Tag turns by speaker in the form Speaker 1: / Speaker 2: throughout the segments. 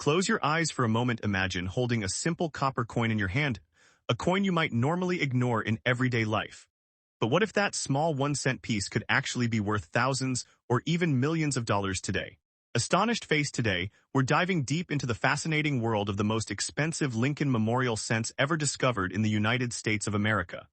Speaker 1: Close your eyes for a moment. Imagine holding a simple copper coin in your hand, a coin you might normally ignore in everyday life. But what if that small 1-cent piece could actually be worth thousands or even millions of dollars today? Astonished face today, we're diving deep into the fascinating world of the most expensive Lincoln Memorial cents ever discovered in the United States of America.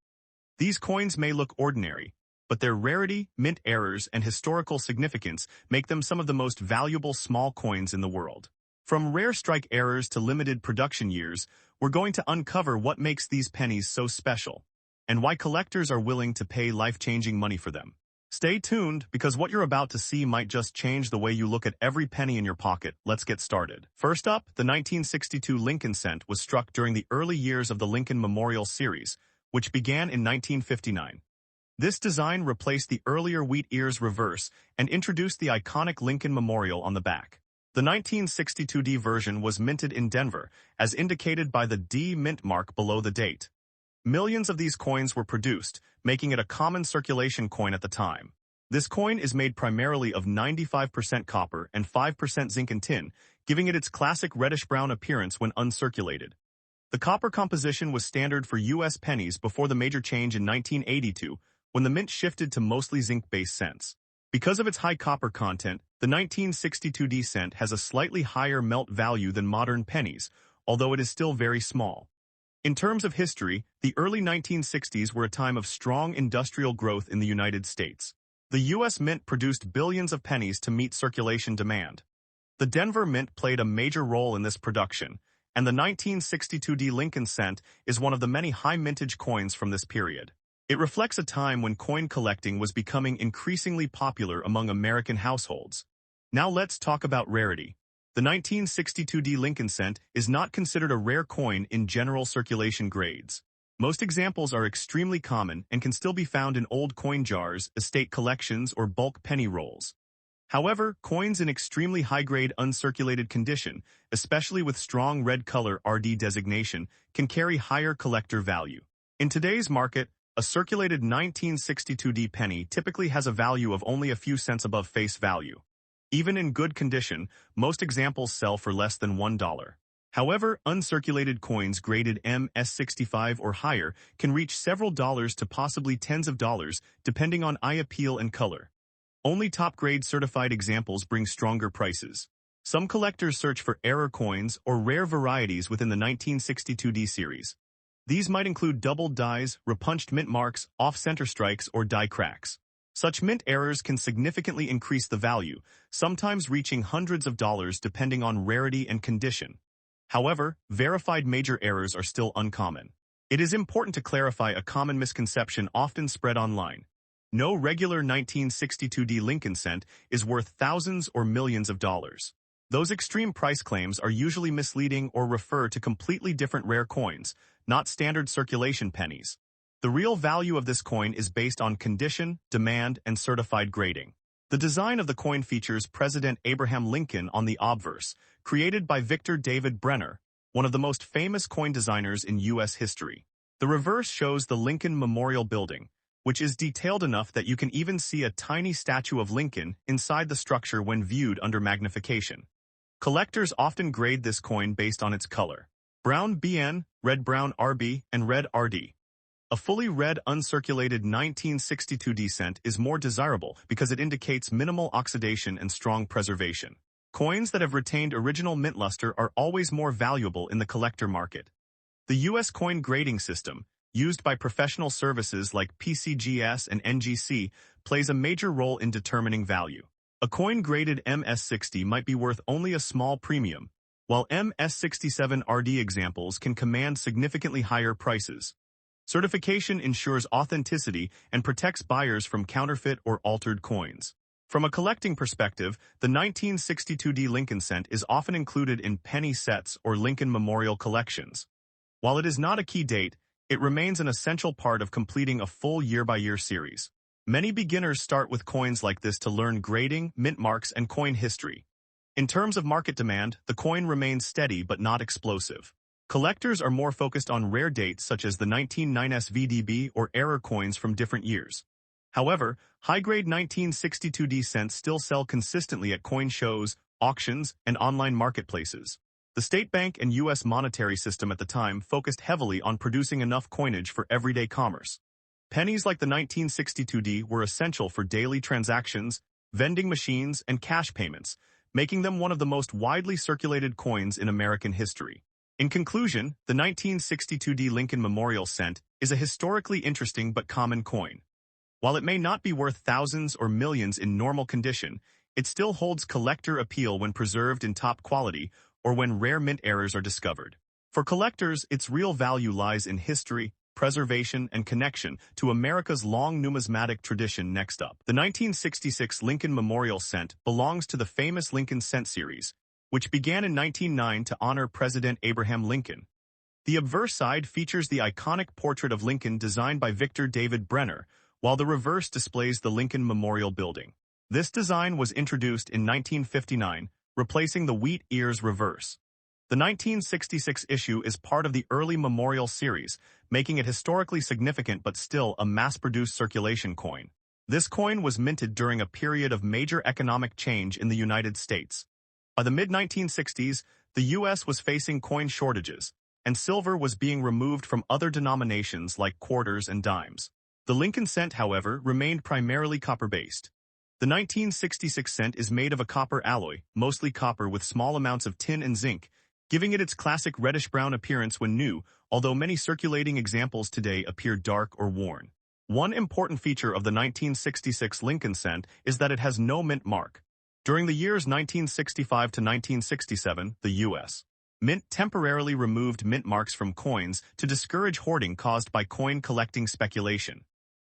Speaker 1: These coins may look ordinary, but their rarity, mint errors, and historical significance make them some of the most valuable small coins in the world. From rare strike errors to limited production years, we're going to uncover what makes these pennies so special, and why collectors are willing to pay life-changing money for them. Stay tuned, because what you're about to see might just change the way you look at every penny in your pocket. Let's get started. First up, the 1962 Lincoln cent was struck during the early years of the Lincoln Memorial series, which began in 1959. This design replaced the earlier wheat ears reverse and introduced the iconic Lincoln Memorial on the back. The 1962D version was minted in Denver, as indicated by the D mint mark below the date. Millions of these coins were produced, making it a common circulation coin at the time. This coin is made primarily of 95% copper and 5% zinc and tin, giving it its classic reddish-brown appearance when uncirculated. The copper composition was standard for U.S. pennies before the major change in 1982, when the mint shifted to mostly zinc-based cents. Because of its high copper content, the 1962D cent has a slightly higher melt value than modern pennies, although it is still very small. In terms of history, the early 1960s were a time of strong industrial growth in the United States. The U.S. Mint produced billions of pennies to meet circulation demand. The Denver Mint played a major role in this production, and the 1962D Lincoln cent is one of the many high-mintage coins from this period. It reflects a time when coin collecting was becoming increasingly popular among American households. Now let's talk about rarity. The 1962D Lincoln cent is not considered a rare coin in general circulation grades. Most examples are extremely common and can still be found in old coin jars, estate collections, or bulk penny rolls. However, coins in extremely high-grade uncirculated condition, especially with strong red color RD designation, can carry higher collector value. In today's market, a circulated 1962D penny typically has a value of only a few cents above face value. Even in good condition, most examples sell for less than $1. However, uncirculated coins graded MS65 or higher can reach several dollars to possibly tens of dollars, depending on eye appeal and color. Only top-grade certified examples bring stronger prices. Some collectors search for error coins or rare varieties within the 1962D series. These might include doubled dies, repunched mint marks, off-center strikes, or die cracks. Such mint errors can significantly increase the value, sometimes reaching hundreds of dollars depending on rarity and condition. However, verified major errors are still uncommon. It is important to clarify a common misconception often spread online. No regular 1962D Lincoln cent is worth thousands or millions of dollars. Those extreme price claims are usually misleading or refer to completely different rare coins, not standard circulation pennies. The real value of this coin is based on condition, demand, and certified grading. The design of the coin features President Abraham Lincoln on the obverse, created by Victor David Brenner, one of the most famous coin designers in U.S. history. The reverse shows the Lincoln Memorial Building, which is detailed enough that you can even see a tiny statue of Lincoln inside the structure when viewed under magnification. Collectors often grade this coin based on its color: brown BN, red-brown RB, and red RD. A fully red uncirculated 1962D cent is more desirable because it indicates minimal oxidation and strong preservation. Coins that have retained original mint luster are always more valuable in the collector market. The U.S. coin grading system, used by professional services like PCGS and NGC, plays a major role in determining value. A coin graded MS60 might be worth only a small premium, while MS67 RD examples can command significantly higher prices. Certification ensures authenticity and protects buyers from counterfeit or altered coins. From a collecting perspective, the 1962D Lincoln cent is often included in penny sets or Lincoln Memorial collections. While it is not a key date, it remains an essential part of completing a full year-by-year series. Many beginners start with coins like this to learn grading, mint marks, and coin history. In terms of market demand, the coin remains steady but not explosive. Collectors are more focused on rare dates such as the 1909s VDB or error coins from different years. However, high-grade 1962D cents still sell consistently at coin shows, auctions, and online marketplaces. The state bank and U.S. monetary system at the time focused heavily on producing enough coinage for everyday commerce. Pennies like the 1962D were essential for daily transactions, vending machines, and cash payments, making them one of the most widely circulated coins in American history. In conclusion, the 1962D Lincoln Memorial Cent is a historically interesting but common coin. While it may not be worth thousands or millions in normal condition, it still holds collector appeal when preserved in top quality or when rare mint errors are discovered. For collectors, its real value lies in history, preservation, and connection to America's long numismatic tradition. Next up, the 1966 Lincoln Memorial Cent belongs to the famous Lincoln Cent series, which began in 1909 to honor President Abraham Lincoln. The obverse side features the iconic portrait of Lincoln designed by Victor David Brenner, while the reverse displays the Lincoln Memorial Building. This design was introduced in 1959, replacing the wheat ears reverse. The 1966 issue is part of the early Memorial series, making it historically significant but still a mass-produced circulation coin. This coin was minted during a period of major economic change in the United States. By the mid-1960s, the U.S. was facing coin shortages, and silver was being removed from other denominations like quarters and dimes. The Lincoln cent, however, remained primarily copper-based. The 1966 cent is made of a copper alloy, mostly copper with small amounts of tin and zinc, giving it its classic reddish-brown appearance when new, although many circulating examples today appear dark or worn. One important feature of the 1966 Lincoln cent is that it has no mint mark. During the years 1965 to 1967, the U.S. Mint temporarily removed mint marks from coins to discourage hoarding caused by coin collecting speculation.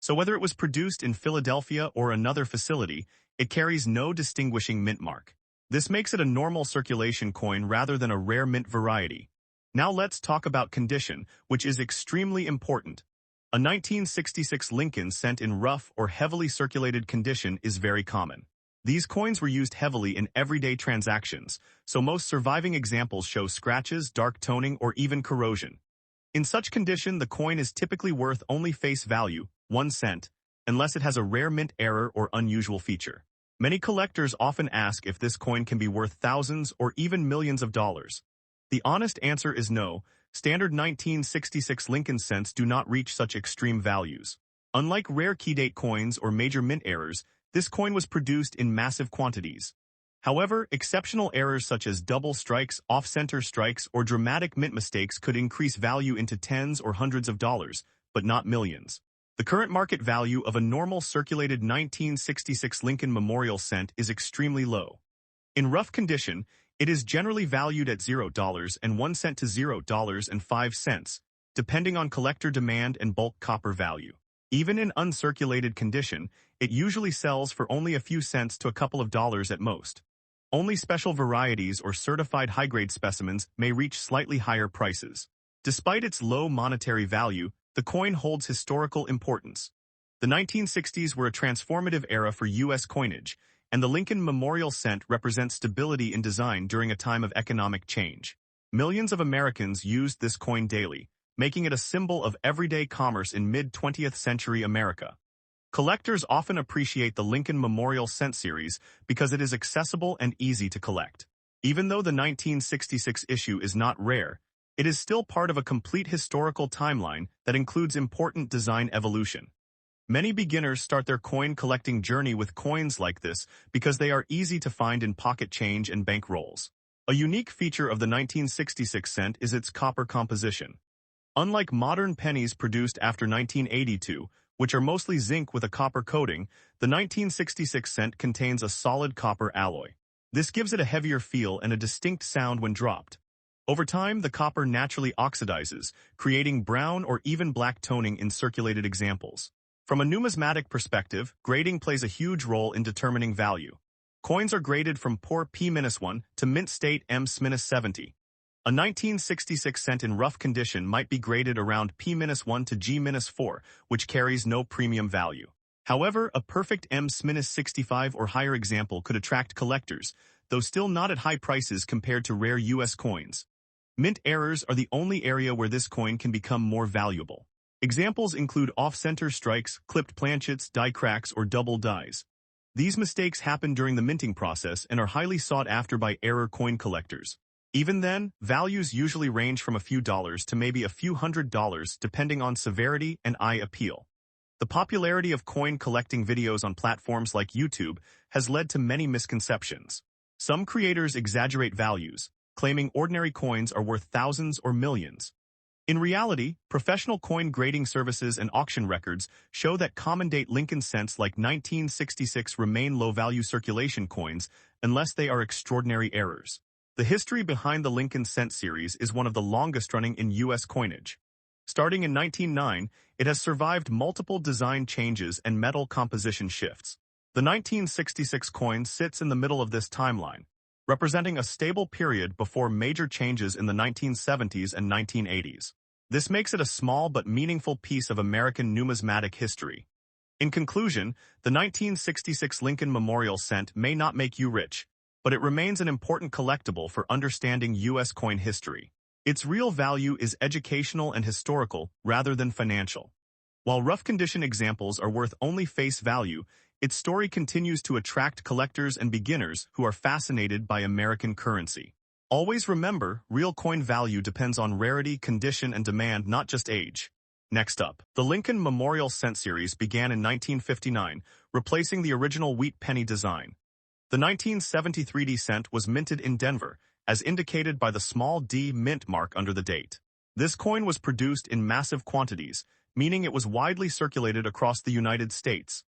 Speaker 1: So whether it was produced in Philadelphia or another facility, it carries no distinguishing mint mark. This makes it a normal circulation coin rather than a rare mint variety. Now let's talk about condition, which is extremely important. A 1966 Lincoln cent in rough or heavily circulated condition is very common. These coins were used heavily in everyday transactions, so most surviving examples show scratches, dark toning, or even corrosion. In such condition, the coin is typically worth only face value, 1 cent, unless it has a rare mint error or unusual feature. Many collectors often ask if this coin can be worth thousands or even millions of dollars. The honest answer is no. Standard 1966 Lincoln cents do not reach such extreme values. Unlike rare key-date coins or major mint errors, this coin was produced in massive quantities. However, exceptional errors such as double strikes, off-center strikes, or dramatic mint mistakes could increase value into tens or hundreds of dollars, but not millions. The current market value of a normal circulated 1966 Lincoln Memorial cent is extremely low. In rough condition, it is generally valued at $0.01 to $0.05, depending on collector demand and bulk copper value. Even in uncirculated condition, it usually sells for only a few cents to a couple of dollars at most. Only special varieties or certified high-grade specimens may reach slightly higher prices. Despite its low monetary value, the coin holds historical importance. The 1960s were a transformative era for U.S. coinage, and the Lincoln Memorial Cent represents stability in design during a time of economic change. Millions of Americans used this coin daily, making it a symbol of everyday commerce in mid-20th century America. Collectors often appreciate the Lincoln Memorial Cent series because it is accessible and easy to collect. Even though the 1966 issue is not rare, it is still part of a complete historical timeline that includes important design evolution. Many beginners start their coin collecting journey with coins like this because they are easy to find in pocket change and bank rolls. A unique feature of the 1966 cent is its copper composition. Unlike modern pennies produced after 1982, which are mostly zinc with a copper coating, the 1966 cent contains a solid copper alloy. This gives it a heavier feel and a distinct sound when dropped. Over time, the copper naturally oxidizes, creating brown or even black toning in circulated examples. From a numismatic perspective, grading plays a huge role in determining value. Coins are graded from poor P-1 to mint state M-70. A 1966 cent in rough condition might be graded around P-1 to G-4, which carries no premium value. However, a perfect M-65 or higher example could attract collectors, though still not at high prices compared to rare U.S. coins. Mint errors are the only area where this coin can become more valuable. Examples include off-center strikes, clipped planchets, die cracks, or double dies. These mistakes happen during the minting process and are highly sought after by error coin collectors. Even then, values usually range from a few dollars to maybe a few $100 depending on severity and eye appeal. The popularity of coin collecting videos on platforms like YouTube has led to many misconceptions. Some creators exaggerate values, claiming ordinary coins are worth thousands or millions. In reality, professional coin grading services and auction records show that common-date Lincoln cents like 1966 remain low-value circulation coins unless they are extraordinary errors. The history behind the Lincoln cent series is one of the longest-running in U.S. coinage. Starting in 1909, it has survived multiple design changes and metal composition shifts. The 1966 coin sits in the middle of this timeline, representing a stable period before major changes in the 1970s and 1980s. This makes it a small but meaningful piece of American numismatic history. In conclusion, the 1966 Lincoln Memorial Cent may not make you rich, but it remains an important collectible for understanding U.S. coin history. Its real value is educational and historical rather than financial. While rough-condition examples are worth only face value, its story continues to attract collectors and beginners who are fascinated by American currency. Always remember, real coin value depends on rarity, condition, and demand, not just age. Next up, the Lincoln Memorial Cent series began in 1959, replacing the original wheat penny design. The 1973 cent was minted in Denver, as indicated by the small D mint mark under the date. This coin was produced in massive quantities, meaning it was widely circulated across the United States.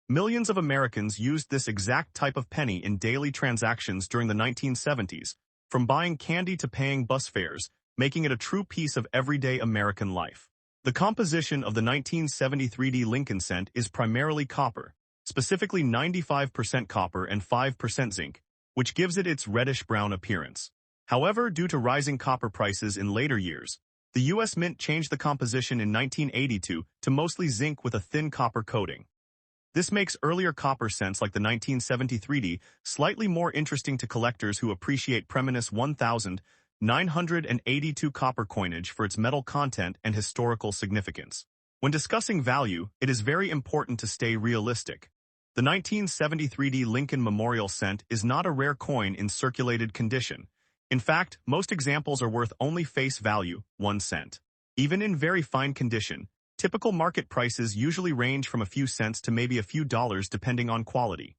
Speaker 1: Millions of Americans used this exact type of penny in daily transactions during the 1970s, from buying candy to paying bus fares, making it a true piece of everyday American life. The composition of the 1973 Lincoln cent is primarily copper, specifically 95% copper and 5% zinc, which gives it its reddish-brown appearance. However, due to rising copper prices in later years, the U.S. Mint changed the composition in 1982 to mostly zinc with a thin copper coating. This makes earlier copper cents like the 1973 slightly more interesting to collectors who appreciate Preminus 1982 copper coinage for its metal content and historical significance. When discussing value, it is very important to stay realistic. The 1973 Lincoln Memorial Cent is not a rare coin in circulated condition. In fact, most examples are worth only face value, 1 cent. Even in very fine condition, typical market prices usually range from a few cents to maybe a few dollars depending on quality.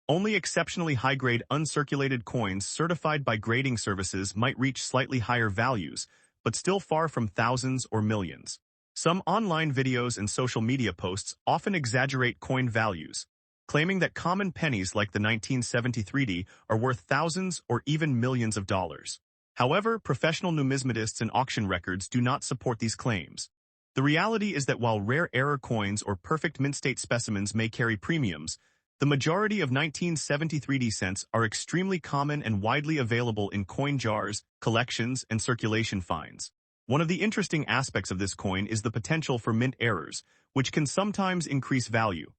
Speaker 1: Only exceptionally high-grade uncirculated coins certified by grading services might reach slightly higher values, but still far from thousands or millions. Some online videos and social media posts often exaggerate coin values, claiming that common pennies like the 1973 are worth thousands or even millions of dollars. However, professional numismatists and auction records do not support these claims. The reality is that while rare error coins or perfect mint-state specimens may carry premiums, the majority of 1973 cents are extremely common and widely available in coin jars, collections, and circulation finds. One of the interesting aspects of this coin is the potential for mint errors, which can sometimes increase value.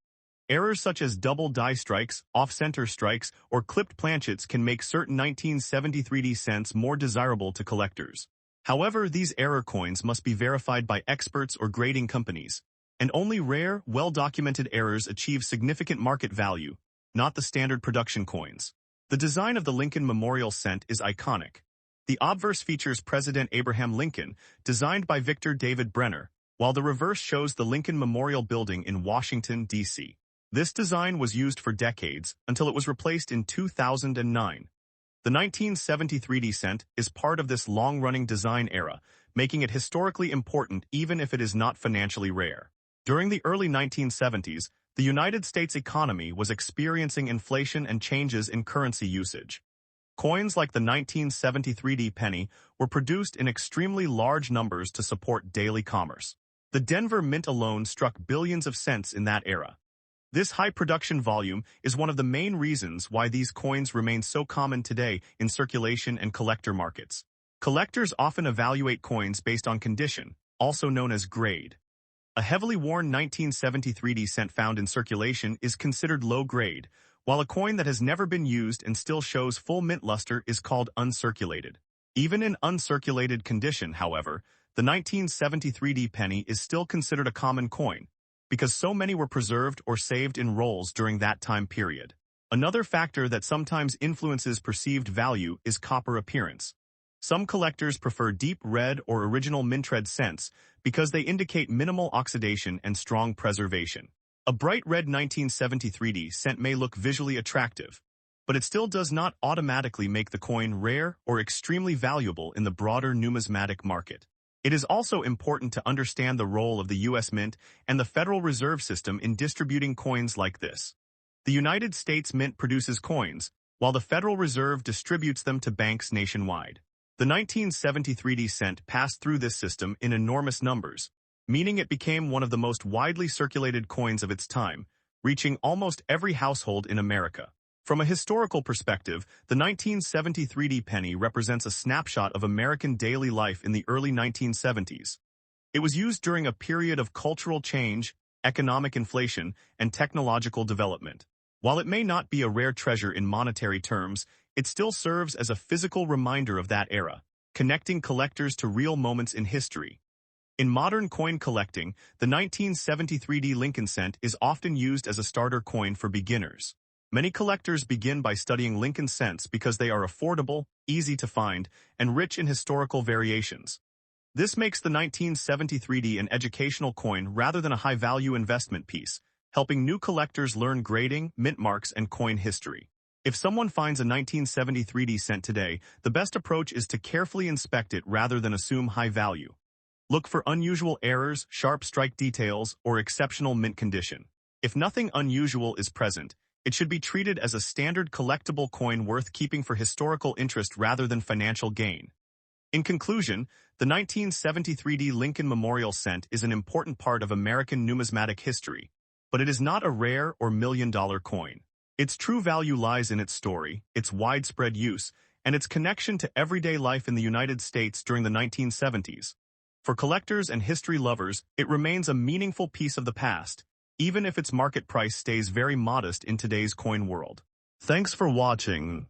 Speaker 1: Errors such as double die strikes, off-center strikes, or clipped planchets can make certain 1973 cents more desirable to collectors. However, these error coins must be verified by experts or grading companies, and only rare, well-documented errors achieve significant market value, not the standard production coins. The design of the Lincoln Memorial Cent is iconic. The obverse features President Abraham Lincoln, designed by Victor David Brenner, while the reverse shows the Lincoln Memorial Building in Washington, D.C. This design was used for decades until it was replaced in 2009. The 1973 cent is part of this long-running design era, making it historically important even if it is not financially rare. During the early 1970s, the United States economy was experiencing inflation and changes in currency usage. Coins like the 1973 penny were produced in extremely large numbers to support daily commerce. The Denver Mint alone struck billions of cents in that era. This high production volume is one of the main reasons why these coins remain so common today in circulation and collector markets. Collectors often evaluate coins based on condition, also known as grade. A heavily worn 1973 cent found in circulation is considered low grade, while a coin that has never been used and still shows full mint luster is called uncirculated. Even in uncirculated condition, however, the 1973 penny is still considered a common coin, because so many were preserved or saved in rolls during that time period. Another factor that sometimes influences perceived value is copper appearance. Some collectors prefer deep red or original mint red scents because they indicate minimal oxidation and strong preservation. A bright red 1973D scent may look visually attractive, but it still does not automatically make the coin rare or extremely valuable in the broader numismatic market. It is also important to understand the role of the U.S. Mint and the Federal Reserve System in distributing coins like this. The United States Mint produces coins, while the Federal Reserve distributes them to banks nationwide. The 1973D cent passed through this system in enormous numbers, meaning it became one of the most widely circulated coins of its time, reaching almost every household in America. From a historical perspective, the 1973D penny represents a snapshot of American daily life in the early 1970s. It was used during a period of cultural change, economic inflation, and technological development. While it may not be a rare treasure in monetary terms, it still serves as a physical reminder of that era, connecting collectors to real moments in history. In modern coin collecting, the 1973D Lincoln cent is often used as a starter coin for beginners. Many collectors begin by studying Lincoln cents because they are affordable, easy to find, and rich in historical variations. This makes the 1973D an educational coin rather than a high-value investment piece, helping new collectors learn grading, mint marks, and coin history. If someone finds a 1973D cent today, the best approach is to carefully inspect it rather than assume high value. Look for unusual errors, sharp strike details, or exceptional mint condition. If nothing unusual is present, it should be treated as a standard collectible coin worth keeping for historical interest rather than financial gain. In conclusion, the 1973D Lincoln Memorial Cent is an important part of American numismatic history, but it is not a rare or million-dollar coin. Its true value lies in its story, its widespread use, and its connection to everyday life in the United States during the 1970s. For collectors and history lovers, it remains a meaningful piece of the past, even if its market price stays very modest in today's coin world. Thanks for watching.